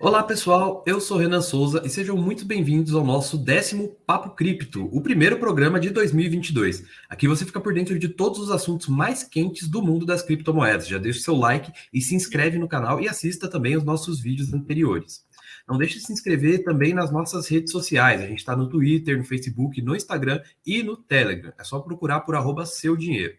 Olá pessoal, eu sou Renan Souza e sejam muito bem-vindos ao nosso 10º Papo Cripto, o primeiro programa de 2022. Aqui você fica por dentro de todos os assuntos mais quentes do mundo das criptomoedas. Já deixa o seu like e se inscreve no canal e assista também os nossos vídeos anteriores. Não deixe de se inscrever também nas nossas redes sociais. A gente está no Twitter, no Facebook, no Instagram e no Telegram. É só procurar por @seudinheiro.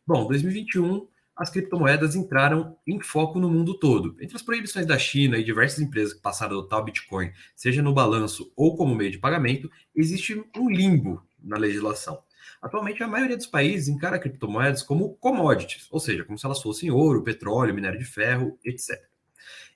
Bom, 2021, as criptomoedas entraram em foco no mundo todo. Entre as proibições da China e diversas empresas que passaram a adotar o Bitcoin, seja no balanço ou como meio de pagamento, existe um limbo na legislação. Atualmente, a maioria dos países encara criptomoedas como commodities, ou seja, como se elas fossem ouro, petróleo, minério de ferro, etc.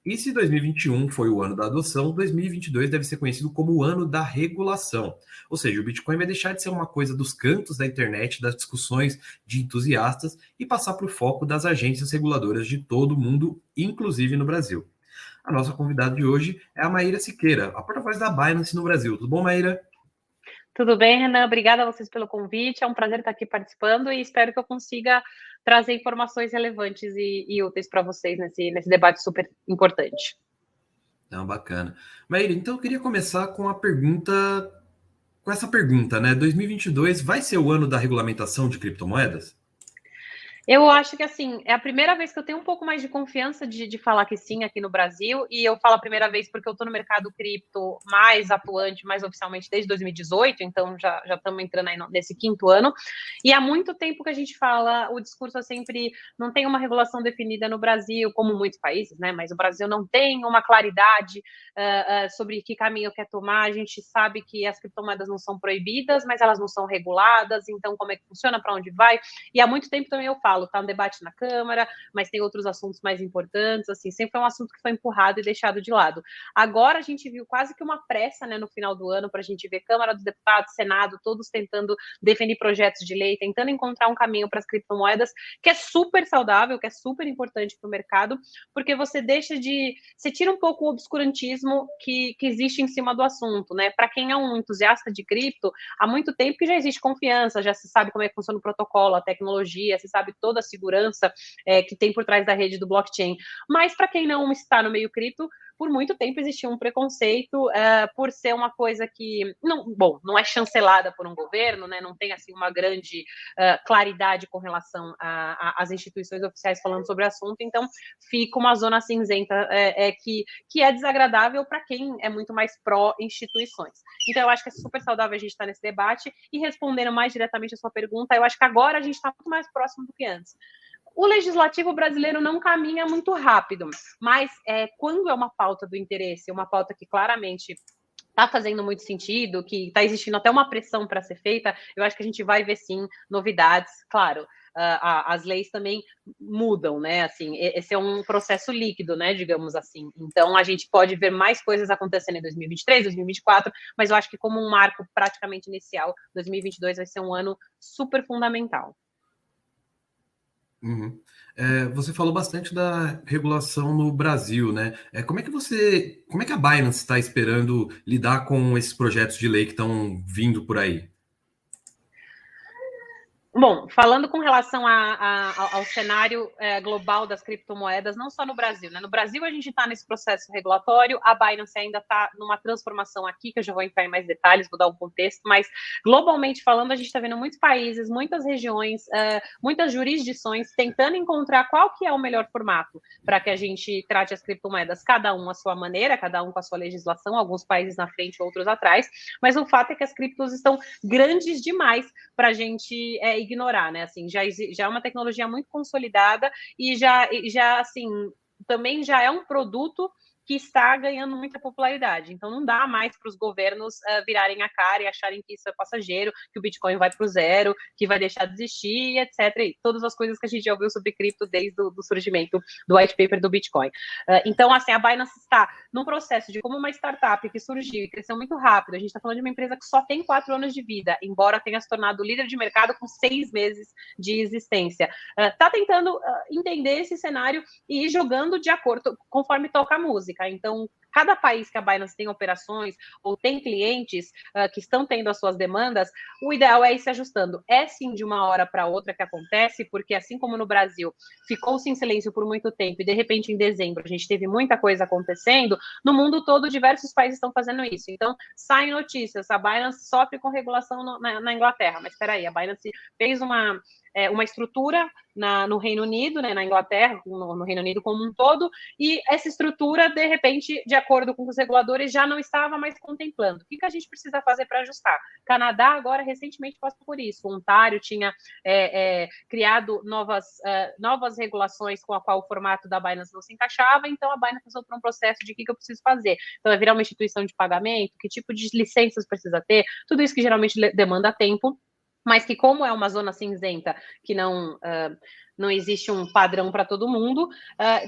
E se 2021 foi o ano da adoção, 2022 deve ser conhecido como o ano da regulação. Ou seja, o Bitcoin vai deixar de ser uma coisa dos cantos da internet, das discussões de entusiastas, e passar para o foco das agências reguladoras de todo o mundo, inclusive no Brasil. A nossa convidada de hoje é a Maíra Siqueira, a porta-voz da Binance no Brasil. Tudo bom, Maíra? Tudo bem, Renan? Obrigada a vocês pelo convite. É um prazer estar aqui participando e espero que eu consiga trazer informações relevantes e úteis para vocês nesse debate super importante. Não, bacana. Maíra, então eu queria começar com essa pergunta, né? 2022 vai ser o ano da regulamentação de criptomoedas? Eu acho que, assim, é a primeira vez que eu tenho um pouco mais de confiança de falar que sim aqui no Brasil, e eu falo a primeira vez porque eu estou no mercado cripto mais atuante, mais oficialmente desde 2018, então já estamos entrando aí nesse quinto ano, e há muito tempo que a gente fala, o discurso é sempre, não tem uma regulação definida no Brasil, como muitos países, né, mas o Brasil não tem uma claridade sobre que caminho quer tomar, a gente sabe que as criptomoedas não são proibidas, mas elas não são reguladas, então como é que funciona, para onde vai, e há muito tempo também eu falo, tá um debate na Câmara, mas tem outros assuntos mais importantes, assim, sempre foi um assunto que foi empurrado e deixado de lado. Agora a gente viu quase que uma pressa, né, no final do ano, para a gente ver Câmara dos Deputados, Senado, todos tentando defender projetos de lei, tentando encontrar um caminho para as criptomoedas, que é super saudável, que é super importante para o mercado, porque você tira um pouco o obscurantismo que existe em cima do assunto, né? Para quem é um entusiasta de cripto, há muito tempo que já existe confiança, já se sabe como é que funciona o protocolo, a tecnologia, se sabe toda a segurança que tem por trás da rede do blockchain. Mas para quem não está no meio cripto, por muito tempo existia um preconceito por ser uma coisa que, não é chancelada por um governo, né, não tem assim uma grande claridade com relação às instituições oficiais falando sobre o assunto, então fica uma zona cinzenta que é desagradável para quem é muito mais pró-instituições. Então eu acho que é super saudável a gente estar nesse debate e respondendo mais diretamente a sua pergunta, eu acho que agora a gente está muito mais próximo do que antes. O legislativo brasileiro não caminha muito rápido, mas quando é uma pauta do interesse, uma pauta que claramente está fazendo muito sentido, que está existindo até uma pressão para ser feita, eu acho que a gente vai ver sim novidades, claro. As leis também mudam, né? Assim, esse é um processo líquido, né? Digamos assim. Então, a gente pode ver mais coisas acontecendo em 2023, 2024, mas eu acho que como um marco praticamente inicial, 2022 vai ser um ano super fundamental. Uhum. Você falou bastante da regulação no Brasil, né? Como é que a Binance está esperando lidar com esses projetos de lei que estão vindo por aí? Bom, falando com relação ao cenário global das criptomoedas, não só no Brasil, né? No Brasil a gente está nesse processo regulatório, a Binance ainda está numa transformação aqui, que eu já vou entrar em mais detalhes, vou dar um contexto, mas globalmente falando, a gente está vendo muitos países, muitas regiões, muitas jurisdições tentando encontrar qual que é o melhor formato para que a gente trate as criptomoedas, cada um à sua maneira, cada um com a sua legislação, alguns países na frente, outros atrás, mas o fato é que as criptos estão grandes demais para a gente ignorar, né? Assim, já é uma tecnologia muito consolidada e já assim, também já é um produto que está ganhando muita popularidade. Então, não dá mais para os governos virarem a cara e acharem que isso é passageiro, que o Bitcoin vai para o zero, que vai deixar de existir, etc. E todas as coisas que a gente já ouviu sobre cripto desde o surgimento do white paper do Bitcoin. Então, assim, a Binance está num processo de como uma startup que surgiu e cresceu muito rápido. A gente está falando de uma empresa que só tem 4 anos de vida, embora tenha se tornado líder de mercado com 6 meses de existência. Está tentando entender esse cenário e ir jogando de acordo, conforme toca a música. Então, cada país que a Binance tem operações ou tem clientes que estão tendo as suas demandas, o ideal é ir se ajustando. É sim de uma hora para outra que acontece, porque assim como no Brasil ficou-se em silêncio por muito tempo e de repente em dezembro a gente teve muita coisa acontecendo, no mundo todo diversos países estão fazendo isso. Então saem notícias, a Binance sofre com regulação na Inglaterra, mas espera aí, a Binance fez uma estrutura no Reino Unido, né, na Inglaterra, no Reino Unido como um todo, e essa estrutura, de repente, de acordo com os reguladores, já não estava mais contemplando. O que a gente precisa fazer para ajustar? Canadá, agora, recentemente, passou por isso. O Ontário tinha criado novas regulações com a qual o formato da Binance não se encaixava, então a Binance passou por um processo de o que eu preciso fazer. Então, é virar uma instituição de pagamento, que tipo de licenças precisa ter, tudo isso que geralmente demanda tempo, mas que como é uma zona cinzenta, que não existe um padrão para todo mundo,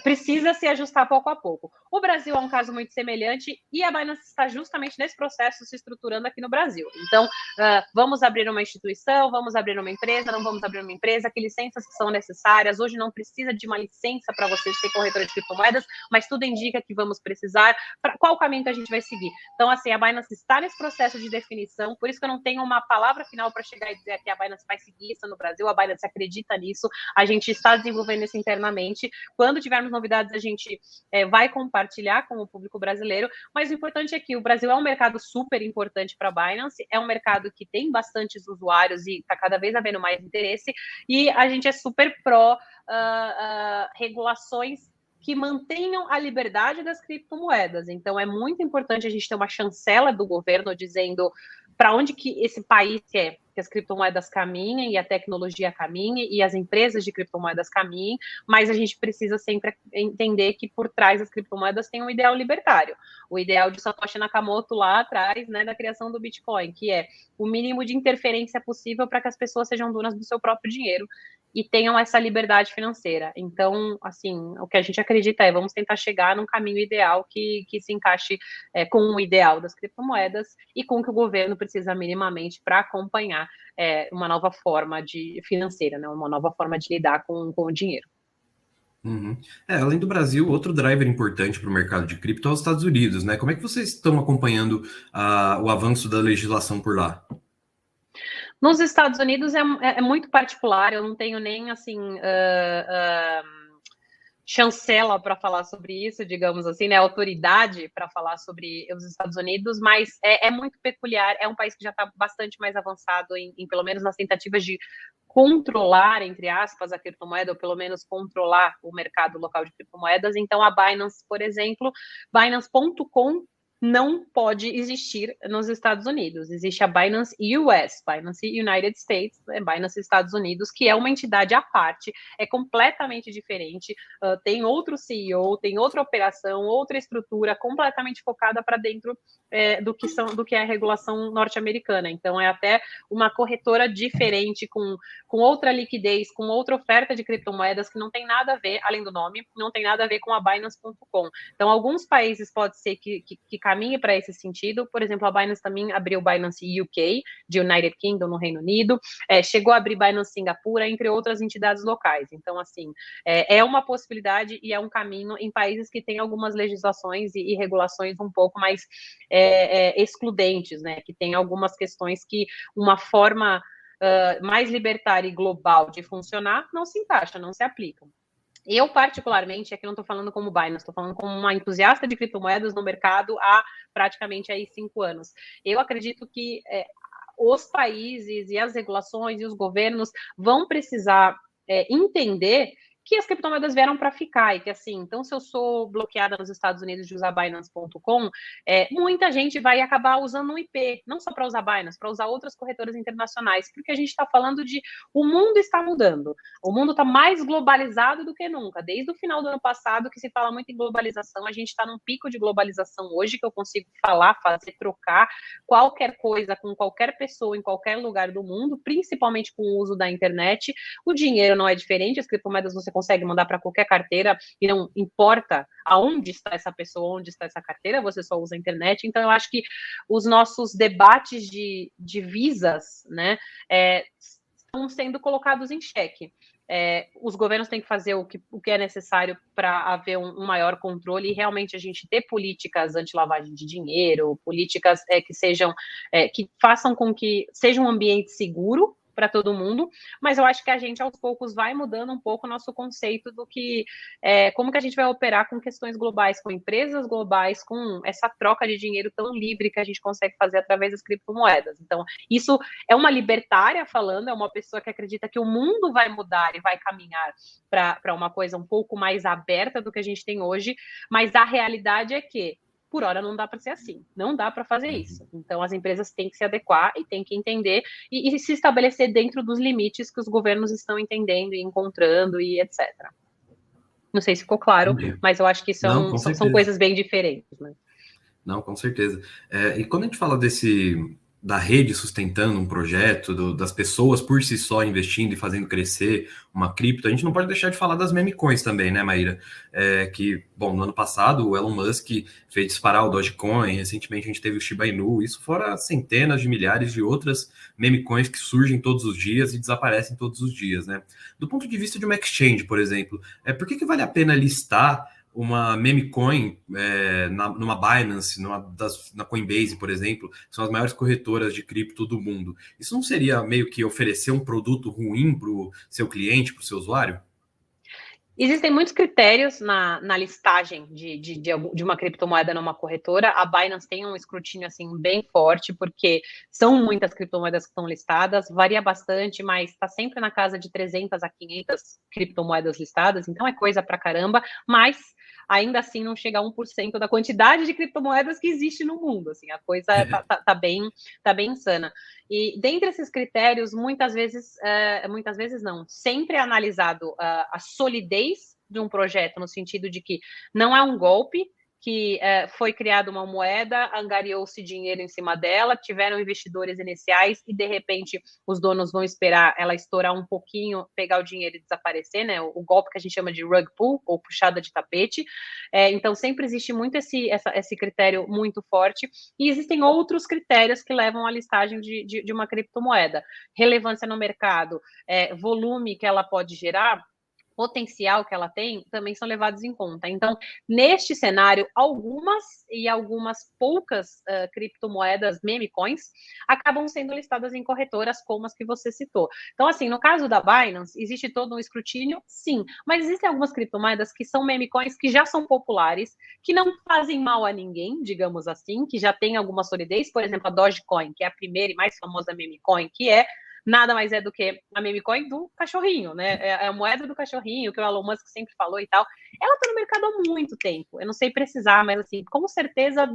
precisa se ajustar pouco a pouco. O Brasil é um caso muito semelhante e a Binance está justamente nesse processo se estruturando aqui no Brasil. Então, vamos abrir uma instituição, vamos abrir uma empresa, não vamos abrir uma empresa, que licenças que são necessárias. Hoje não precisa de uma licença para você ser corretora de criptomoedas, mas tudo indica que vamos precisar. Para qual caminho que a gente vai seguir? Então, assim, a Binance está nesse processo de definição, por isso que eu não tenho uma palavra final para chegar e dizer que a Binance vai seguir isso no Brasil, a Binance acredita nisso, a gente está desenvolvendo isso internamente. Quando tivermos novidades, a gente vai compartilhar com o público brasileiro, mas o importante é que o Brasil é um mercado super importante para a Binance, é um mercado que tem bastantes usuários e está cada vez havendo mais interesse, e a gente é super pró regulações que mantenham a liberdade das criptomoedas. Então, é muito importante a gente ter uma chancela do governo dizendo para onde que esse país quer que as criptomoedas caminhem e a tecnologia caminhe e as empresas de criptomoedas caminhem, mas a gente precisa sempre entender que por trás das criptomoedas tem um ideal libertário, o ideal de Satoshi Nakamoto lá atrás, né, da criação do Bitcoin, que é o mínimo de interferência possível para que as pessoas sejam donas do seu próprio dinheiro e tenham essa liberdade financeira. Então, assim, o que a gente acredita vamos tentar chegar num caminho ideal que se encaixe com o ideal das criptomoedas e com o que o governo precisa minimamente para acompanhar uma nova forma financeira, né? Uma nova forma de lidar com o dinheiro. Uhum. Além do Brasil, outro driver importante para o mercado de cripto é os Estados Unidos, né? Como é que vocês estão acompanhando o avanço da legislação por lá? Nos Estados Unidos é muito particular, eu não tenho nem, assim, chancela para falar sobre isso, digamos assim, né, autoridade para falar sobre os Estados Unidos, mas é muito peculiar, é um país que já está bastante mais avançado em pelo menos nas tentativas de controlar, entre aspas, a criptomoeda, ou pelo menos controlar o mercado local de criptomoedas. Então, a Binance, por exemplo, Binance.com não pode existir nos Estados Unidos. Existe a Binance US, Binance United States, Binance Estados Unidos, que é uma entidade à parte, é completamente diferente, tem outro CEO, tem outra operação, outra estrutura, completamente focada para dentro do que é a regulação norte-americana. Então, é até uma corretora diferente, com outra liquidez, com outra oferta de criptomoedas que não tem nada a ver, além do nome, não tem nada a ver com a Binance.com. Então, alguns países pode ser que caminhe para esse sentido. Por exemplo, a Binance também abriu Binance UK, de United Kingdom, no Reino Unido, chegou a abrir Binance Singapura, entre outras entidades locais. Então, assim, é uma possibilidade e é um caminho em países que têm algumas legislações e regulações um pouco mais excludentes, né? Que tem algumas questões que uma forma mais libertária e global de funcionar não se encaixa, não se aplica. Eu, particularmente, aqui não estou falando como Binance, estou falando como uma entusiasta de criptomoedas no mercado há praticamente aí 5 anos. Eu acredito que os países e as regulações e os governos vão precisar entender que as criptomoedas vieram para ficar e que, assim, então, se eu sou bloqueada nos Estados Unidos de usar Binance.com, muita gente vai acabar usando um IP, não só para usar Binance, para usar outras corretoras internacionais, porque a gente está falando de o mundo está mudando, o mundo está mais globalizado do que nunca, desde o final do ano passado que se fala muito em globalização, a gente está num pico de globalização hoje, que eu consigo falar, fazer, trocar qualquer coisa com qualquer pessoa em qualquer lugar do mundo, principalmente com o uso da internet. O dinheiro não é diferente, as criptomoedas você consegue mandar para qualquer carteira e não importa aonde está essa pessoa, onde está essa carteira, você só usa a internet. Então, eu acho que os nossos debates de divisas, né, estão sendo colocados em xeque. os governos têm que fazer o que é necessário para haver um maior controle e realmente a gente ter políticas anti-lavagem de dinheiro, políticas que sejam, que façam com que seja um ambiente seguro para todo mundo, mas eu acho que a gente, aos poucos, vai mudando um pouco o nosso conceito do que, como que a gente vai operar com questões globais, com empresas globais, com essa troca de dinheiro tão livre que a gente consegue fazer através das criptomoedas. Então, isso é uma libertária falando, é uma pessoa que acredita que o mundo vai mudar e vai caminhar para uma coisa um pouco mais aberta do que a gente tem hoje, mas a realidade é que por hora não dá para ser assim, não dá para fazer isso. Então as empresas têm que se adequar e têm que entender e se estabelecer dentro dos limites que os governos estão entendendo e encontrando e etc. Não sei se ficou claro, Entendi. mas eu acho que Não, são coisas bem diferentes, né? Não, com certeza. E quando a gente fala da rede sustentando um projeto, das pessoas por si só investindo e fazendo crescer uma cripto, a gente não pode deixar de falar das meme coins também, né, Maíra? Bom, no ano passado o Elon Musk fez disparar o Dogecoin, recentemente a gente teve o Shiba Inu, isso fora centenas de milhares de outras meme coins que surgem todos os dias e desaparecem todos os dias, né? Do ponto de vista de uma exchange, por exemplo, por que vale a pena listar uma meme coin numa Binance, na Coinbase, por exemplo, que são as maiores corretoras de cripto do mundo? Isso não seria meio que oferecer um produto ruim para o seu cliente, para o seu usuário? Existem muitos critérios na listagem de uma criptomoeda numa corretora. A Binance tem um escrutínio assim bem forte, porque são muitas criptomoedas que estão listadas, varia bastante, mas está sempre na casa de 300 a 500 criptomoedas listadas, então é coisa pra caramba, mas ainda assim não chega a 1% da quantidade de criptomoedas que existe no mundo. Assim, a coisa tá bem insana. E dentre esses critérios, muitas vezes não, sempre é analisado a solidez de um projeto, no sentido de que não é um golpe, que foi criada uma moeda, angariou-se dinheiro em cima dela, tiveram investidores iniciais e, de repente, os donos vão esperar ela estourar um pouquinho, pegar o dinheiro e desaparecer, né? O golpe que a gente chama de rug pull, ou puxada de tapete. Então, sempre existe muito esse critério muito forte. E existem outros critérios que levam à listagem de uma criptomoeda. Relevância no mercado, volume que ela pode gerar, potencial que ela tem, também são levados em conta. Então, neste cenário, algumas poucas criptomoedas, meme coins, acabam sendo listadas em corretoras como as que você citou. Então, assim, no caso da Binance, existe todo um escrutínio? Sim, mas existem algumas criptomoedas que são meme coins que já são populares, que não fazem mal a ninguém, digamos assim, que já tem alguma solidez, por exemplo, a Dogecoin, que é a primeira e mais famosa meme coin, que nada mais é do que a meme coin do cachorrinho, né? É a moeda do cachorrinho, que o Elon Musk sempre falou e tal. Ela tá no mercado há muito tempo. Eu não sei precisar, mas assim, com certeza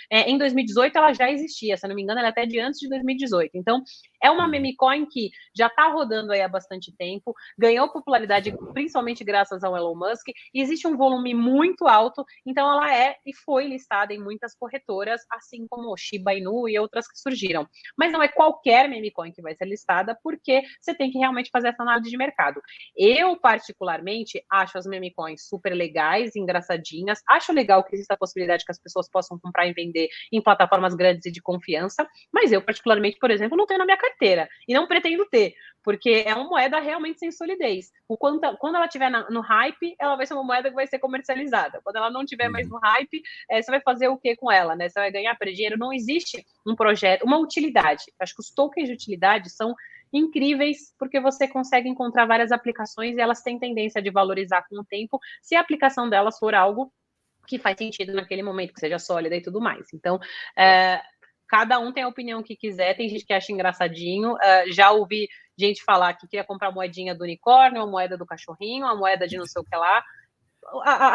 em 2018 ela já existia. Se eu não me engano, ela é até de antes de 2018. Então, é uma meme coin que já tá rodando aí há bastante tempo, ganhou popularidade principalmente graças ao Elon Musk, e existe um volume muito alto, então ela e foi listada em muitas corretoras, assim como o Shiba Inu e outras que surgiram. Mas não é qualquer meme coin que vai ser listada, porque você tem que realmente fazer essa análise de mercado. Eu, particularmente, acho as meme coins super legais, engraçadinhas, acho legal que exista a possibilidade que as pessoas possam comprar e vender em plataformas grandes e de confiança, mas eu, particularmente, por exemplo, não tenho na minha carteira, e não pretendo ter, porque é uma moeda realmente sem solidez. Quando ela estiver no hype, ela vai ser uma moeda que vai ser comercializada. Quando ela não estiver mais no hype, você vai fazer o que com ela, né? Você vai ganhar dinheiro. Não existe um projeto, uma utilidade. Acho que os tokens de utilidade são incríveis, porque você consegue encontrar várias aplicações e elas têm tendência de valorizar com o tempo, se a aplicação delas for algo que faz sentido naquele momento, que seja sólida e tudo mais. Então, cada um tem a opinião que quiser, tem gente que acha engraçadinho, já ouvi gente falar que queria comprar a moedinha do unicórnio, a moeda do cachorrinho, a moeda de não sei o que lá.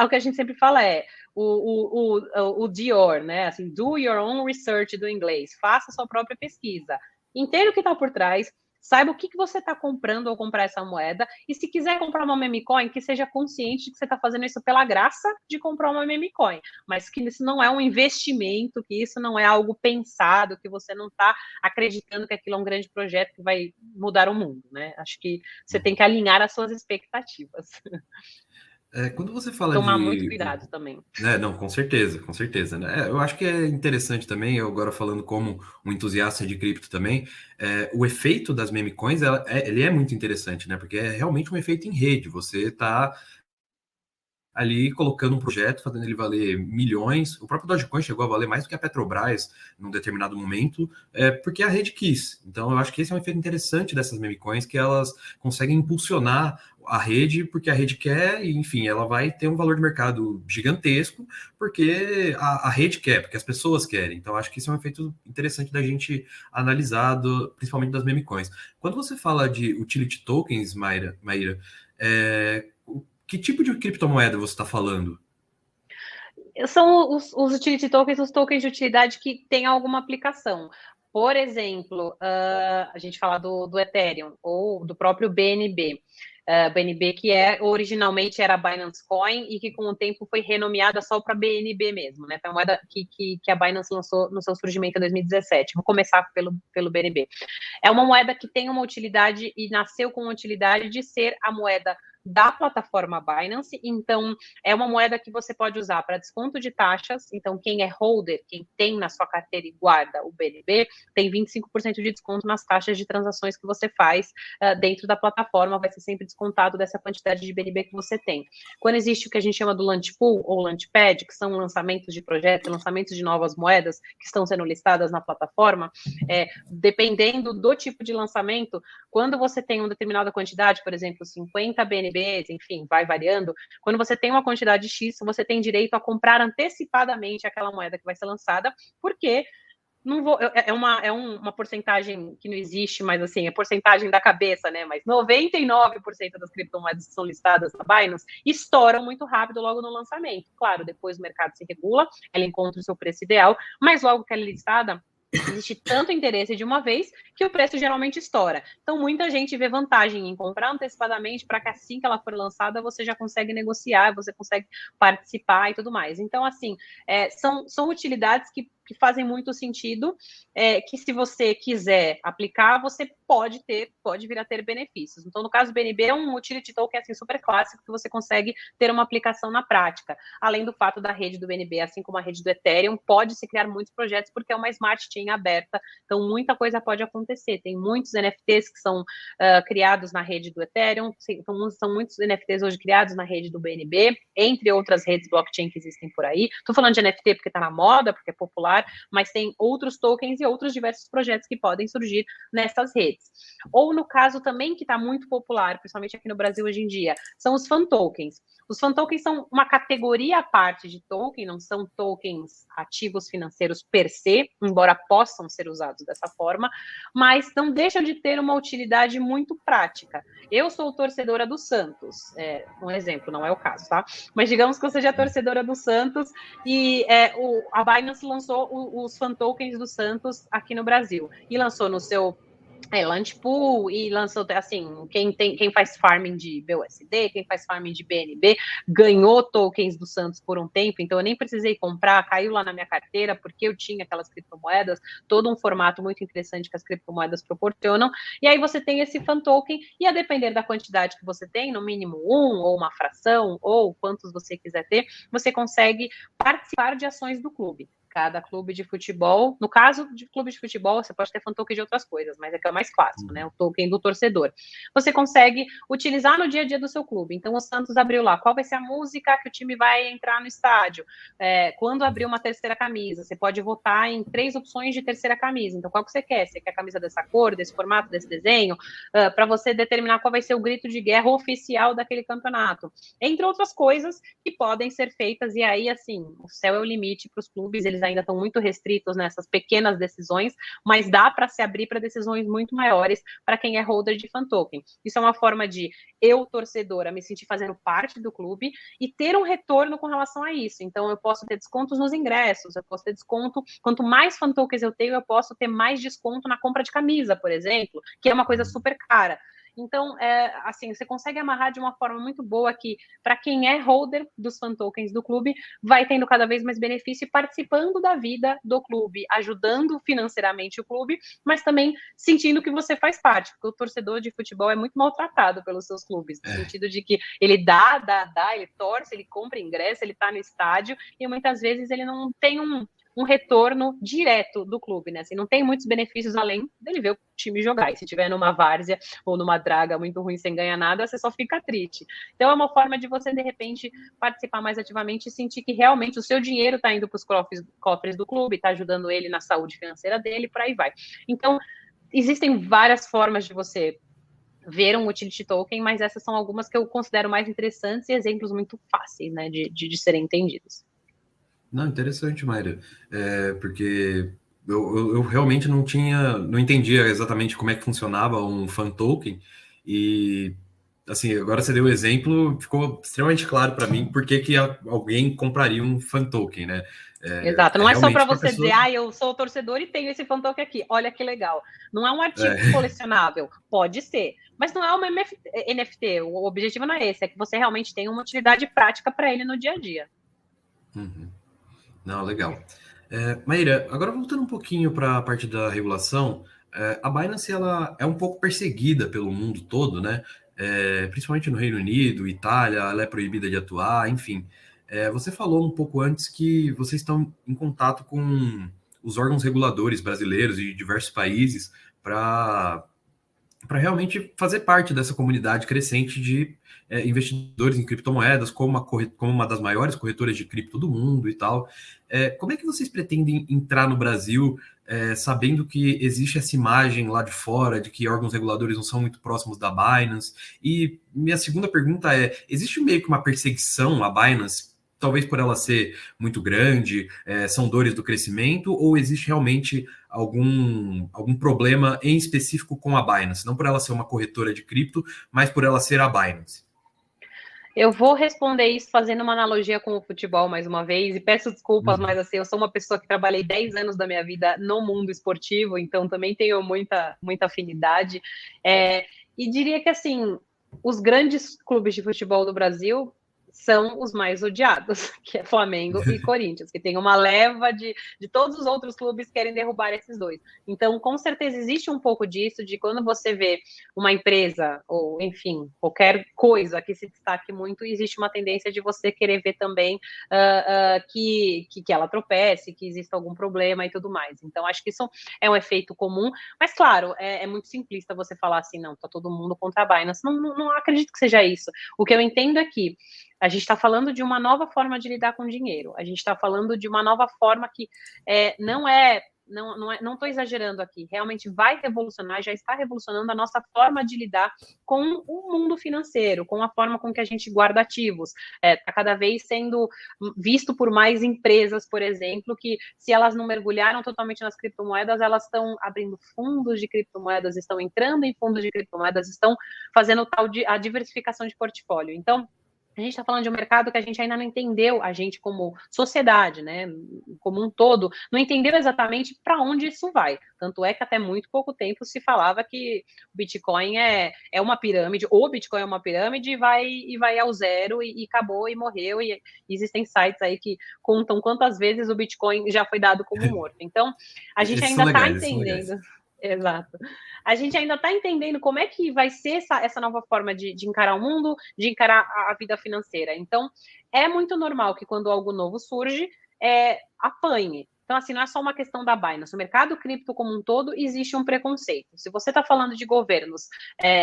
O que a gente sempre fala é o Dior, né? Assim, do your own research do inglês, faça sua própria pesquisa, entenda o que está por trás, saiba o que você está comprando ao comprar essa moeda, e se quiser comprar uma meme coin, que seja consciente de que você está fazendo isso pela graça de comprar uma meme coin, mas que isso não é um investimento, que isso não é algo pensado, que você não está acreditando que aquilo é um grande projeto que vai mudar o mundo, né? Acho que você tem que alinhar as suas expectativas. Quando você fala Tomar muito de cuidado também. Não, com certeza, né? Eu acho que é interessante também, eu agora falando como um entusiasta de cripto também, o efeito das meme coins, ele é muito interessante, né? Porque é realmente um efeito em rede. Você está ali colocando um projeto, fazendo ele valer milhões. O próprio Dogecoin chegou a valer mais do que a Petrobras num determinado momento, porque a rede quis. Então, eu acho que esse é um efeito interessante dessas meme coins, que elas conseguem impulsionar a rede porque a rede quer, e enfim, ela vai ter um valor de mercado gigantesco porque a rede quer, porque as pessoas querem. Então, acho que isso é um efeito interessante da gente analisar, principalmente das meme coins. Quando você fala de utility tokens, Maíra, que tipo de criptomoeda você está falando? São os utility tokens, os tokens de utilidade que têm alguma aplicação. Por exemplo, a gente fala do Ethereum ou do próprio BNB. BNB, que originalmente era Binance Coin e que com o tempo foi renomeada só para BNB mesmo, né? Foi a moeda que a Binance lançou no seu surgimento em 2017. Vou começar pelo BNB. É uma moeda que tem uma utilidade e nasceu com a utilidade de ser a moeda da plataforma Binance, então é uma moeda que você pode usar para desconto de taxas, então quem é holder, quem tem na sua carteira e guarda o BNB, tem 25% de desconto nas taxas de transações que você faz dentro da plataforma, vai ser sempre descontado dessa quantidade de BNB que você tem. Quando existe o que a gente chama do Launch Pool ou Launchpad, que são lançamentos de projetos, lançamentos de novas moedas que estão sendo listadas na plataforma, dependendo do tipo de lançamento, quando você tem uma determinada quantidade, por exemplo, 50 BNBs, enfim, vai variando, quando você tem uma quantidade X, você tem direito a comprar antecipadamente aquela moeda que vai ser lançada, porque não vou, uma porcentagem que não existe, mas assim, é porcentagem da cabeça, né? Mas 99% das criptomoedas que são listadas na Binance estouram muito rápido logo no lançamento. Claro, depois o mercado se regula, ela encontra o seu preço ideal, mas logo que ela é listada, existe tanto interesse de uma vez que o preço geralmente estoura. Então, muita gente vê vantagem em comprar antecipadamente para que assim que ela for lançada, você já consegue negociar, você consegue participar e tudo mais. Então, assim, são utilidades que fazem muito sentido, que se você quiser aplicar, você pode vir a ter benefícios. Então, no caso do BNB, é um utility token assim, super clássico que você consegue ter uma aplicação na prática. Além do fato da rede do BNB, assim como a rede do Ethereum, pode se criar muitos projetos porque é uma smart chain aberta, então muita coisa pode acontecer. Tem muitos NFTs que são criados na rede do Ethereum, são muitos NFTs hoje criados na rede do BNB, entre outras redes blockchain que existem por aí. Estou falando de NFT porque está na moda, porque é popular, mas tem outros tokens e outros diversos projetos que podem surgir nessas redes. Ou no caso também que está muito popular, principalmente aqui no Brasil hoje em dia, são os fan tokens. Os fan tokens são uma categoria à parte de token, não são tokens ativos financeiros per se, embora possam ser usados dessa forma, mas não deixam de ter uma utilidade muito prática. Eu sou torcedora do Santos, um exemplo, não é o caso, tá? Mas digamos que eu seja torcedora do Santos e a Binance lançou os fan tokens do Santos aqui no Brasil e lançou no seu Launch Pool e lançou, assim, quem faz farming de BUSD, quem faz farming de BNB, ganhou tokens do Santos por um tempo, então eu nem precisei comprar, caiu lá na minha carteira, porque eu tinha aquelas criptomoedas, todo um formato muito interessante que as criptomoedas proporcionam, e aí você tem esse fan token, e a depender da quantidade que você tem, no mínimo ou uma fração, ou quantos você quiser ter, você consegue participar de ações do clube. Cada clube de futebol, no caso de clube de futebol, você pode ter fan token de outras coisas, mas é que é o mais clássico, né? O token do torcedor. Você consegue utilizar no dia a dia do seu clube. Então, o Santos abriu lá. Qual vai ser a música que o time vai entrar no estádio? Quando abrir uma terceira camisa, você pode votar em 3 opções de terceira camisa. Então, qual que você quer? Você quer a camisa dessa cor, desse formato, desse desenho? Para você determinar qual vai ser o grito de guerra oficial daquele campeonato. Entre outras coisas que podem ser feitas. E aí, assim, o céu é o limite para os clubes. Eles ainda estão muito restritos nessas pequenas decisões, mas dá para se abrir para decisões muito maiores para quem é holder de fan token. Isso é uma forma de eu, torcedora, me sentir fazendo parte do clube e ter um retorno com relação a isso. Então, eu posso ter descontos nos ingressos, eu posso ter desconto, quanto mais fan tokens eu tenho, eu posso ter mais desconto na compra de camisa, por exemplo, que é uma coisa super cara. Então, assim, você consegue amarrar de uma forma muito boa que, para quem é holder dos fan tokens do clube, vai tendo cada vez mais benefício e participando da vida do clube, ajudando financeiramente o clube, mas também sentindo que você faz parte, porque o torcedor de futebol é muito maltratado pelos seus clubes, no sentido de que ele dá, ele torce, ele compra ingresso, ele tá no estádio, e muitas vezes ele não tem um retorno direto do clube, né? Assim, não tem muitos benefícios além dele ver o time jogar. E se tiver numa várzea ou numa draga muito ruim sem ganhar nada, você só fica triste. Então é uma forma de você, de repente, participar mais ativamente e sentir que realmente o seu dinheiro está indo para os cofres do clube, está ajudando ele na saúde financeira dele, por aí vai. Então, existem várias formas de você ver um utility token, mas essas são algumas que eu considero mais interessantes e exemplos muito fáceis, né, de serem entendidos. Não, interessante, Mayra. Porque eu realmente não entendia exatamente como é que funcionava um fan token. E assim, agora você deu o exemplo, ficou extremamente claro para mim por que alguém compraria um fan token, né? Exato, não é só para realmente para você dizer, pessoas. eu sou torcedor e tenho esse fan token aqui, olha que legal. Não é um artigo colecionável, pode ser, mas não é uma NFT, o objetivo não é esse, é que você realmente tenha uma utilidade prática para ele no dia a dia. Uhum. Não, legal. Maíra, agora voltando um pouquinho para a parte da regulação, a Binance ela é um pouco perseguida pelo mundo todo, né? Principalmente no Reino Unido, Itália, ela é proibida de atuar, enfim. Você falou um pouco antes que vocês estão em contato com os órgãos reguladores brasileiros e de diversos países para realmente fazer parte dessa comunidade crescente de investidores em criptomoedas, como uma das maiores corretoras de cripto do mundo e tal. Como é que vocês pretendem entrar no Brasil, sabendo que existe essa imagem lá de fora, de que órgãos reguladores não são muito próximos da Binance? E minha segunda pergunta existe meio que uma perseguição à Binance, talvez por ela ser muito grande, são dores do crescimento, ou existe realmente algum problema em específico com a Binance? Não por ela ser uma corretora de cripto, mas por ela ser a Binance. Eu vou responder isso fazendo uma analogia com o futebol mais uma vez, e peço desculpas, mas assim, eu sou uma pessoa que trabalhei 10 anos da minha vida no mundo esportivo, então também tenho muita afinidade. E diria que assim, os grandes clubes de futebol do Brasil são os mais odiados, que é Flamengo e Corinthians, que tem uma leva de todos os outros clubes que querem derrubar esses dois. Então, com certeza, existe um pouco disso, de quando você vê uma empresa, ou enfim, qualquer coisa que se destaque muito, existe uma tendência de você querer ver também que ela tropece, que exista algum problema e tudo mais. Então, acho que isso é um efeito comum, mas claro, é muito simplista você falar assim, não, tá todo mundo contra a Binance. Não acredito que seja isso. O que eu entendo é que a gente está falando de uma nova forma de lidar com dinheiro. A gente está falando de uma nova forma que não estou exagerando aqui, realmente vai revolucionar, já está revolucionando a nossa forma de lidar com o mundo financeiro, com a forma com que a gente guarda ativos. Está cada vez sendo visto por mais empresas, por exemplo, que se elas não mergulharam totalmente nas criptomoedas, elas estão abrindo fundos de criptomoedas, estão entrando em fundos de criptomoedas, estão fazendo a diversificação de portfólio. Então, a gente está falando de um mercado que a gente ainda não entendeu, a gente como sociedade, né, como um todo, não entendeu exatamente para onde isso vai. Tanto é que até muito pouco tempo se falava que o Bitcoin é uma pirâmide, ou o Bitcoin é uma pirâmide e vai ao zero e acabou e morreu. E existem sites aí que contam quantas vezes o Bitcoin já foi dado como morto. Então, a gente ainda está entendendo. Exato. A gente ainda está entendendo como é que vai ser essa nova forma de encarar o mundo, de encarar a vida financeira. Então, é muito normal que quando algo novo surge, apanhe. Então, assim, não é só uma questão da Binance. No mercado cripto como um todo, existe um preconceito. Se você está falando de governos,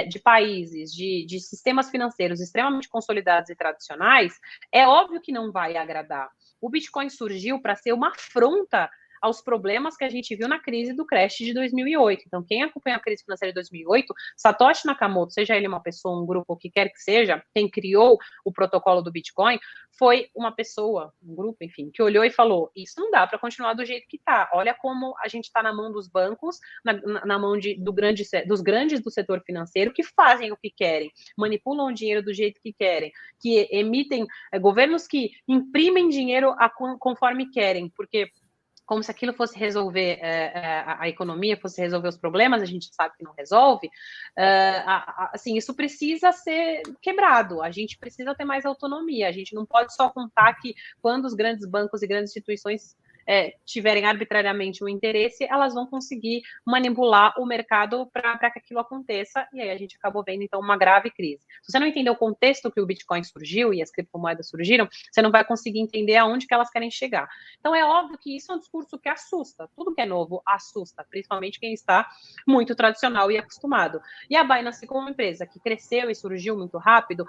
de países, de sistemas financeiros extremamente consolidados e tradicionais, é óbvio que não vai agradar. O Bitcoin surgiu para ser uma afronta aos problemas que a gente viu na crise do crash de 2008. Então, quem acompanhou a crise financeira de 2008, Satoshi Nakamoto, seja ele uma pessoa, um grupo, o que quer que seja, quem criou o protocolo do Bitcoin, foi uma pessoa, um grupo, enfim, que olhou e falou, isso não dá para continuar do jeito que está. Olha como a gente está na mão dos bancos, na mão dos grandes do setor financeiro, que fazem o que querem, manipulam o dinheiro do jeito que querem, que emitem governos que imprimem dinheiro conforme querem, porque como se aquilo fosse resolver a economia, fosse resolver os problemas, a gente sabe que não resolve, assim, isso precisa ser quebrado, a gente precisa ter mais autonomia, a gente não pode só contar que quando os grandes bancos e grandes instituições tiverem arbitrariamente um interesse, elas vão conseguir manipular o mercado para que aquilo aconteça, e aí a gente acabou vendo, então, uma grave crise. Se você não entender o contexto que o Bitcoin surgiu e as criptomoedas surgiram, você não vai conseguir entender aonde que elas querem chegar. Então, é óbvio que isso é um discurso que assusta, tudo que é novo assusta, principalmente quem está muito tradicional e acostumado. E a Binance, como uma empresa que cresceu e surgiu muito rápido,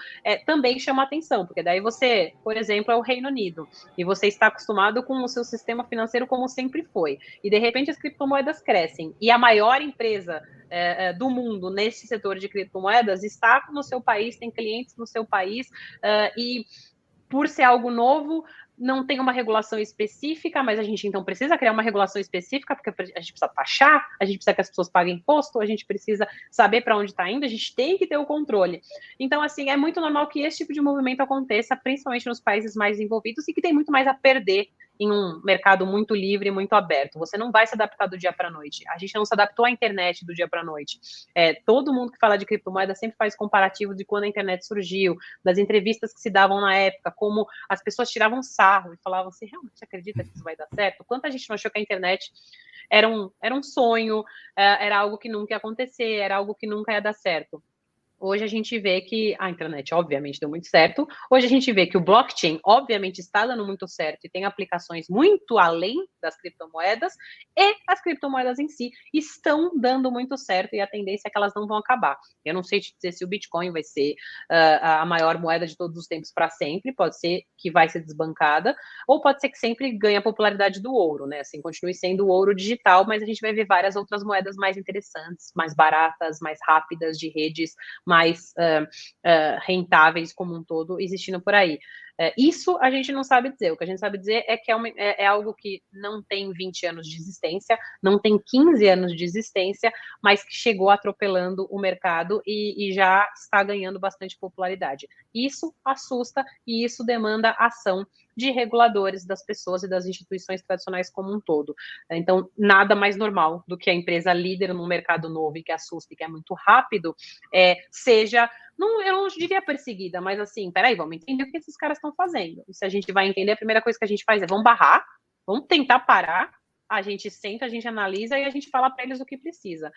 também chama atenção, porque daí você, por exemplo, é o Reino Unido, e você está acostumado com o seu sistema financeiro como sempre foi. E, de repente, as criptomoedas crescem. E a maior empresa do mundo nesse setor de criptomoedas está no seu país, tem clientes no seu país, e por ser algo novo, não tem uma regulação específica, mas a gente então precisa criar uma regulação específica, porque a gente precisa taxar, a gente precisa que as pessoas paguem imposto, a gente precisa saber para onde está indo, a gente tem que ter o controle. Então, assim, é muito normal que esse tipo de movimento aconteça, principalmente nos países mais desenvolvidos e que tem muito mais a perder em um mercado muito livre, muito aberto. Você não vai se adaptar do dia para a noite. A gente não se adaptou à internet do dia para a noite. Todo mundo que fala de criptomoeda sempre faz comparativo de quando a internet surgiu, das entrevistas que se davam na época, como as pessoas tiravam sarro e falavam: você realmente acredita que isso vai dar certo? Quanta gente não achou que a internet era um sonho, era algo que nunca ia acontecer, era algo que nunca ia dar certo. Hoje a gente vê que a internet, obviamente, deu muito certo. Hoje a gente vê que o blockchain, obviamente, está dando muito certo e tem aplicações muito além das criptomoedas, e as criptomoedas em si estão dando muito certo e a tendência é que elas não vão acabar. Eu não sei te dizer se o Bitcoin vai ser a maior moeda de todos os tempos para sempre, pode ser que vai ser desbancada, ou pode ser que sempre ganhe a popularidade do ouro, né? Assim, continue sendo o ouro digital, mas a gente vai ver várias outras moedas mais interessantes, mais baratas, mais rápidas, de redes mais rentáveis como um todo existindo por aí. Isso a gente não sabe dizer. O que a gente sabe dizer é que é algo que não tem 20 anos de existência, não tem 15 anos de existência, mas que chegou atropelando o mercado e já está ganhando bastante popularidade. Isso assusta e isso demanda ação de reguladores, das pessoas e das instituições tradicionais como um todo. Então, nada mais normal do que a empresa líder num mercado novo e que assusta e que é muito rápido, seja... eu não diria perseguida, mas assim, peraí, vamos entender o que esses caras estão fazendo. E se a gente vai entender, a primeira coisa que a gente faz é vamos barrar, vamos tentar parar, a gente senta, a gente analisa e a gente fala para eles o que precisa.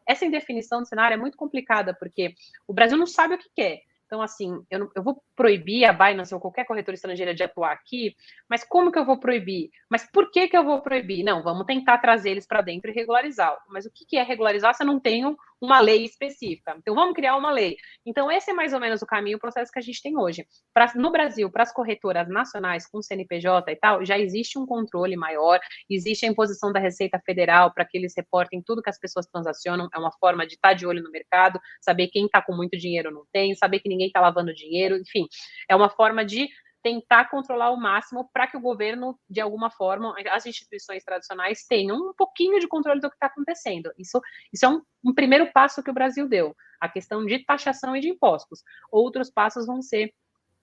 Essa indefinição do cenário é muito complicada, porque o Brasil não sabe o que quer. Então, assim, eu vou proibir a Binance ou qualquer corretora estrangeira de atuar aqui, mas como que eu vou proibir? Mas por que eu vou proibir? Não, vamos tentar trazer eles para dentro e regularizar. Mas o que é regularizar se eu não tenho uma lei específica? Então, vamos criar uma lei. Então, esse é mais ou menos o caminho, o processo que a gente tem hoje. No Brasil, para as corretoras nacionais com CNPJ e tal, já existe um controle maior, existe a imposição da Receita Federal para que eles reportem tudo que as pessoas transacionam, é uma forma de estar de olho no mercado, saber quem está com muito dinheiro ou não tem, saber que ninguém está lavando dinheiro, enfim, é uma forma de tentar controlar ao máximo para que o governo, de alguma forma, as instituições tradicionais tenham um pouquinho de controle do que está acontecendo. Isso é um primeiro passo que o Brasil deu, a questão de taxação e de impostos. Outros passos vão ser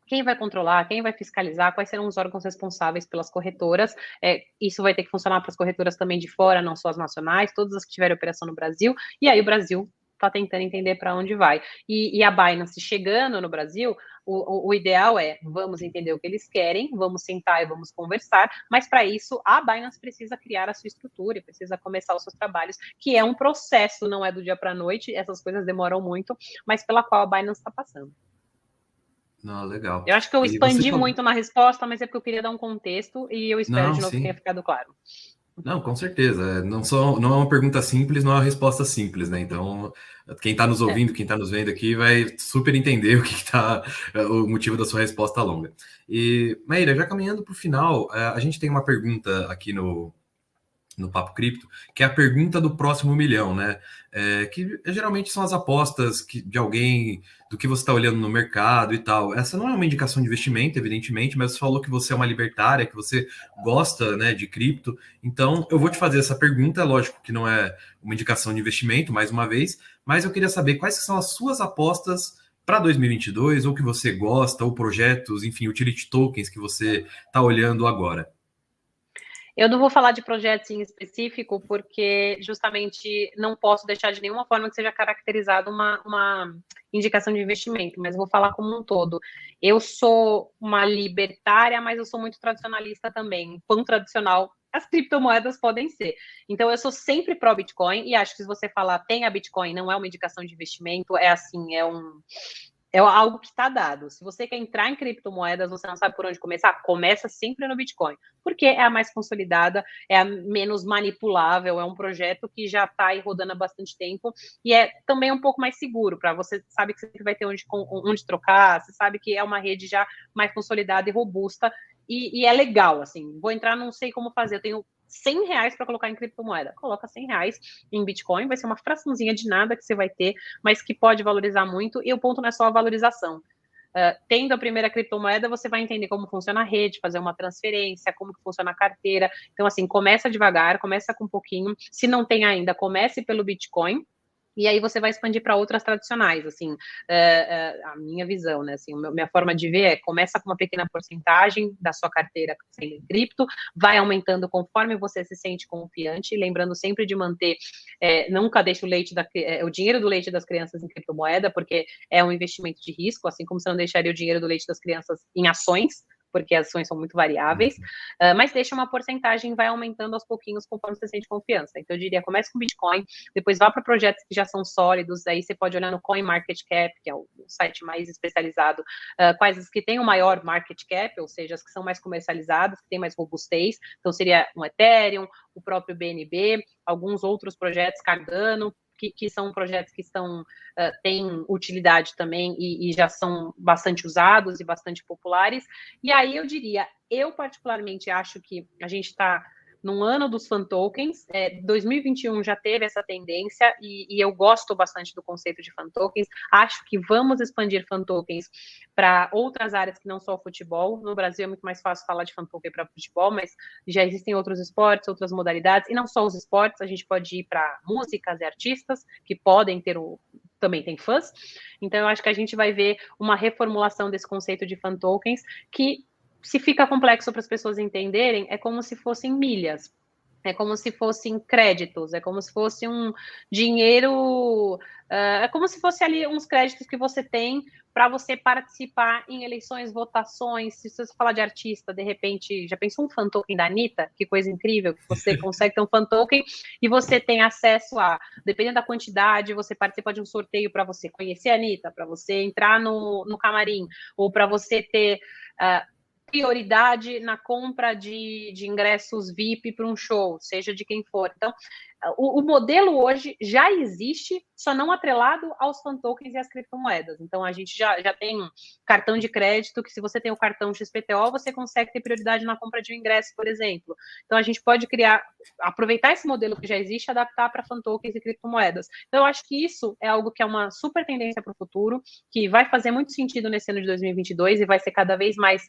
quem vai controlar, quem vai fiscalizar, quais serão os órgãos responsáveis pelas corretoras. Isso vai ter que funcionar para as corretoras também de fora, não só as nacionais, todas as que tiverem operação no Brasil, e aí o Brasil está tentando entender para onde vai. E a Binance chegando no Brasil, o ideal é, vamos entender o que eles querem, vamos sentar e vamos conversar, mas para isso a Binance precisa criar a sua estrutura, precisa começar os seus trabalhos, que é um processo, não é do dia para a noite, essas coisas demoram muito, mas pela qual a Binance está passando. Não, legal. Eu acho que eu expandi muito na resposta, mas é porque eu queria dar um contexto e eu espero de novo que tenha ficado claro. Não, com certeza. Não é uma pergunta simples, não é uma resposta simples, né? Então, quem está nos ouvindo, quem está nos vendo aqui, vai super entender o motivo da sua resposta longa. E, Maíra, já caminhando para o final, a gente tem uma pergunta aqui no Papo Cripto, que é a pergunta do próximo milhão, né? Que geralmente são as apostas de alguém, do que você está olhando no mercado e tal. Essa não é uma indicação de investimento, evidentemente, mas você falou que você é uma libertária, que você gosta, né, de cripto. Então, eu vou te fazer essa pergunta, lógico que não é uma indicação de investimento, mais uma vez, mas eu queria saber quais são as suas apostas para 2022, ou que você gosta, ou projetos, enfim, utility tokens que você está olhando agora. Eu não vou falar de projetos em específico, porque justamente não posso deixar de nenhuma forma que seja caracterizado uma indicação de investimento, mas vou falar como um todo. Eu sou uma libertária, mas eu sou muito tradicionalista também. Quão tradicional as criptomoedas podem ser. Então, eu sou sempre pró-Bitcoin, e acho que se você falar tem a Bitcoin, não é uma indicação de investimento, é assim, é algo que está dado. Se você quer entrar em criptomoedas, você não sabe por onde começar, começa sempre no Bitcoin, porque é a mais consolidada, é a menos manipulável, é um projeto que já está aí rodando há bastante tempo e é também um pouco mais seguro, para você sabe que você vai ter onde trocar, você sabe que é uma rede já mais consolidada e robusta, e é legal, assim, vou entrar, não sei como fazer, eu tenho R$ 100 para colocar em criptomoeda, coloca R$ 100 em Bitcoin, vai ser uma fraçãozinha de nada que você vai ter, mas que pode valorizar muito, e o ponto não é só a valorização. Tendo a primeira criptomoeda, você vai entender como funciona a rede, fazer uma transferência, como que funciona a carteira. Então, assim, começa devagar, começa com um pouquinho. Se não tem ainda, comece pelo Bitcoin, e aí você vai expandir para outras tradicionais, assim, a minha visão, né, assim, minha forma de ver é, começa com uma pequena porcentagem da sua carteira sendo em cripto, vai aumentando conforme você se sente confiante, lembrando sempre de manter, nunca deixe o dinheiro do leite das crianças em criptomoeda, porque é um investimento de risco, assim como você não deixaria o dinheiro do leite das crianças em ações, porque as ações são muito variáveis, mas deixa uma porcentagem, vai aumentando aos pouquinhos conforme você sente confiança. Então, eu diria, comece com Bitcoin, depois vá para projetos que já são sólidos, aí você pode olhar no CoinMarketCap, que é o site mais especializado, quais as que têm o maior market cap, ou seja, as que são mais comercializadas, que têm mais robustez, então seria um Ethereum, o próprio BNB, alguns outros projetos, Cardano, que são projetos que têm utilidade também e já são bastante usados e bastante populares. E aí eu diria, eu particularmente acho que a gente está num ano dos fan tokens, 2021 já teve essa tendência e eu gosto bastante do conceito de fan tokens, acho que vamos expandir fan tokens para outras áreas que não só o futebol. No Brasil é muito mais fácil falar de fan token para futebol, mas já existem outros esportes, outras modalidades, e não só os esportes, a gente pode ir para músicas e artistas que podem ter também tem fãs. Então eu acho que a gente vai ver uma reformulação desse conceito de fan tokens que, se fica complexo para as pessoas entenderem, é como se fossem milhas, é como se fossem créditos, é como se fosse um dinheiro, é como se fosse ali uns créditos que você tem para você participar em eleições, votações. Se você falar de artista, de repente, já pensou um fan token da Anitta? Que coisa incrível, que você consegue ter um fan token e você tem acesso a, dependendo da quantidade, você participa de um sorteio para você conhecer a Anitta, para você entrar no camarim, ou para você ter prioridade na compra de ingressos VIP para um show, seja de quem for. Então, o modelo hoje já existe, só não atrelado aos fan tokens e às criptomoedas. Então, a gente já tem cartão de crédito, que se você tem o cartão XPTO, você consegue ter prioridade na compra de um ingresso, por exemplo. Então, a gente pode aproveitar esse modelo que já existe e adaptar para fan tokens e criptomoedas. Então, eu acho que isso é algo que é uma super tendência para o futuro, que vai fazer muito sentido nesse ano de 2022 e vai ser cada vez mais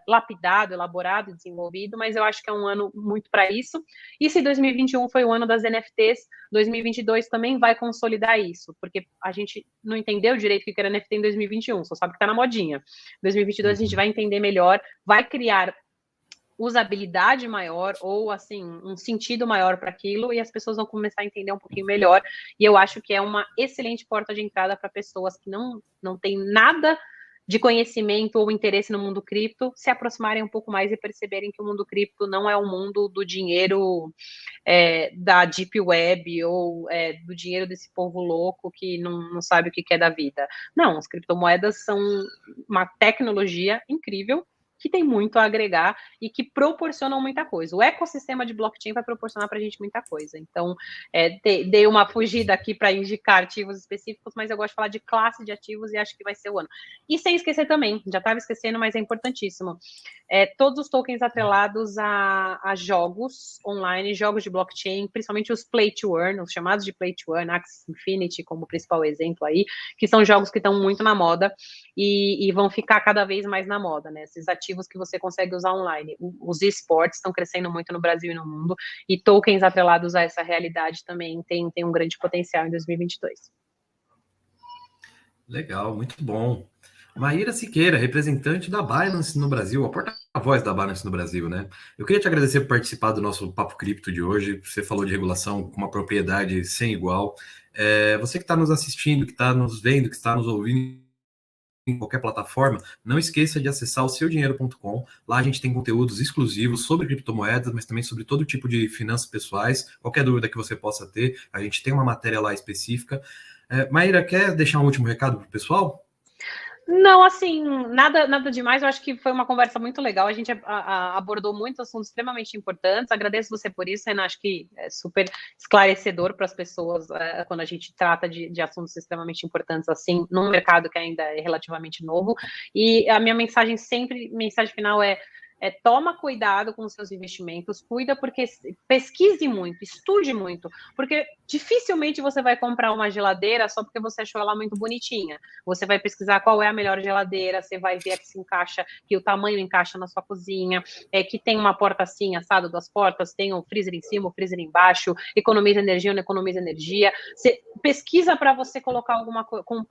lapidado, elaborado, desenvolvido, mas eu acho que é um ano muito para isso. E se 2021 foi o ano das NFTs, 2022 também vai consolidar isso, porque a gente não entendeu direito o que era NFT em 2021, só sabe que está na modinha. 2022 a gente vai entender melhor, vai criar usabilidade maior ou assim um sentido maior para aquilo e as pessoas vão começar a entender um pouquinho melhor, e eu acho que é uma excelente porta de entrada para pessoas que não têm nada de conhecimento ou interesse no mundo cripto, se aproximarem um pouco mais e perceberem que o mundo cripto não é o mundo do dinheiro da Deep Web ou do dinheiro desse povo louco que não sabe o que é da vida. Não, as criptomoedas são uma tecnologia incrível que tem muito a agregar e que proporcionam muita coisa. O ecossistema de blockchain vai proporcionar para a gente muita coisa. Então, dei uma fugida aqui para indicar ativos específicos, mas eu gosto de falar de classe de ativos e acho que vai ser o ano. E sem esquecer também, já estava esquecendo, mas é importantíssimo, todos os tokens atrelados a jogos online, jogos de blockchain, principalmente os play to earn, os chamados de play to earn, Axie Infinity como principal exemplo aí, que são jogos que estão muito na moda e vão ficar cada vez mais na moda, né? Esses ativos que você consegue usar online. Os esportes estão crescendo muito no Brasil e no mundo, e tokens atrelados a essa realidade também tem um grande potencial em 2022. Legal, muito bom. Maíra Siqueira, representante da Binance no Brasil, a porta-voz da Binance no Brasil, né? Eu queria te agradecer por participar do nosso Papo Cripto de hoje. Você falou de regulação com uma propriedade sem igual. Você que está nos assistindo, que está nos vendo, que está nos ouvindo em qualquer plataforma, não esqueça de acessar o seudinheiro.com. Lá a gente tem conteúdos exclusivos sobre criptomoedas, mas também sobre todo tipo de finanças pessoais. Qualquer dúvida que você possa ter, a gente tem uma matéria lá específica. Maíra, quer deixar um último recado para o pessoal? Não, assim, nada demais. Eu acho que foi uma conversa muito legal. A gente abordou muitos assuntos extremamente importantes. Agradeço você por isso, Renan. Acho que é super esclarecedor para as pessoas quando a gente trata de assuntos extremamente importantes, assim, num mercado que ainda é relativamente novo. E a minha mensagem final toma cuidado com os seus investimentos, cuida porque pesquise muito, estude muito, porque dificilmente você vai comprar uma geladeira só porque você achou ela muito bonitinha. Você vai pesquisar qual é a melhor geladeira, você vai ver que se encaixa, que o tamanho encaixa na sua cozinha, que tem uma porta assim, assada, duas portas, tem um freezer em cima, um freezer embaixo, economiza energia ou não economiza energia. Você pesquisa para você colocar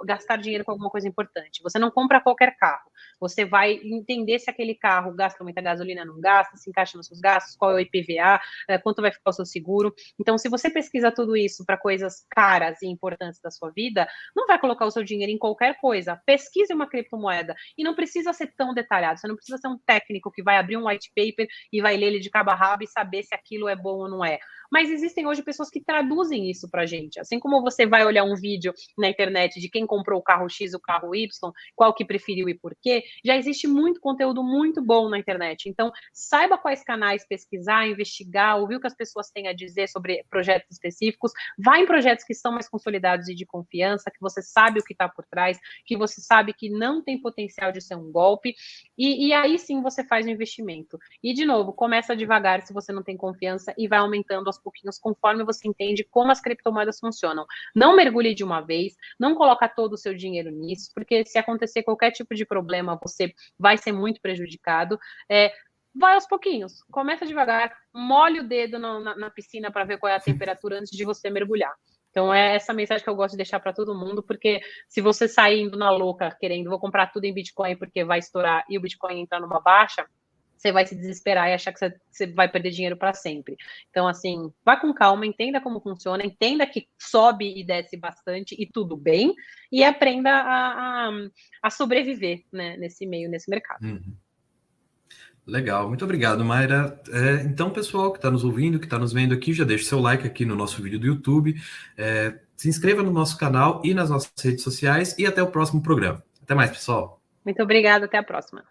gastar dinheiro com alguma coisa importante. Você não compra qualquer carro. Você vai entender se aquele carro gasta muita gasolina, não gasta, se encaixa nos seus gastos, qual é o IPVA, quanto vai ficar o seu seguro. Então, se você pesquisa tudo isso para coisas caras e importantes da sua vida, não vai colocar o seu dinheiro em qualquer coisa. Pesquise uma criptomoeda e não precisa ser tão detalhado. Você não precisa ser um técnico que vai abrir um white paper e vai ler ele de cabo a rabo e saber se aquilo é bom ou não é. Mas existem hoje pessoas que traduzem isso para a gente. Assim como você vai olhar um vídeo na internet de quem comprou o carro X, o carro Y, qual que preferiu e por quê, já existe muito conteúdo muito bom na internet. Então, saiba quais canais pesquisar, investigar, ouvir o que as pessoas têm a dizer sobre projetos específicos. Vá em projetos que estão mais consolidados e de confiança, que você sabe o que está por trás, que você sabe que não tem potencial de ser um golpe. E aí sim você faz o investimento. E, de novo, começa devagar se você não tem confiança e vai aumentando aos pouquinhos conforme você entende como as criptomoedas funcionam. Não mergulhe de uma vez, não coloca todo o seu dinheiro nisso, porque se acontecer qualquer tipo de problema, você vai ser muito prejudicado. Vai aos pouquinhos, começa devagar, molhe o dedo na piscina para ver qual é a temperatura antes de você mergulhar. Então, é essa mensagem que eu gosto de deixar para todo mundo, porque se você sair indo na louca, querendo, vou comprar tudo em Bitcoin porque vai estourar e o Bitcoin entrar numa baixa, você vai se desesperar e achar que você vai perder dinheiro para sempre. Então, assim, vá com calma, entenda como funciona, entenda que sobe e desce bastante e tudo bem, e aprenda a sobreviver, né, nesse meio, nesse mercado. Legal, muito obrigado, Mayra. Então, pessoal que está nos ouvindo, que está nos vendo aqui, já deixa seu like aqui no nosso vídeo do YouTube, se inscreva no nosso canal e nas nossas redes sociais, e até o próximo programa. Até mais, pessoal. Muito obrigada, até a próxima.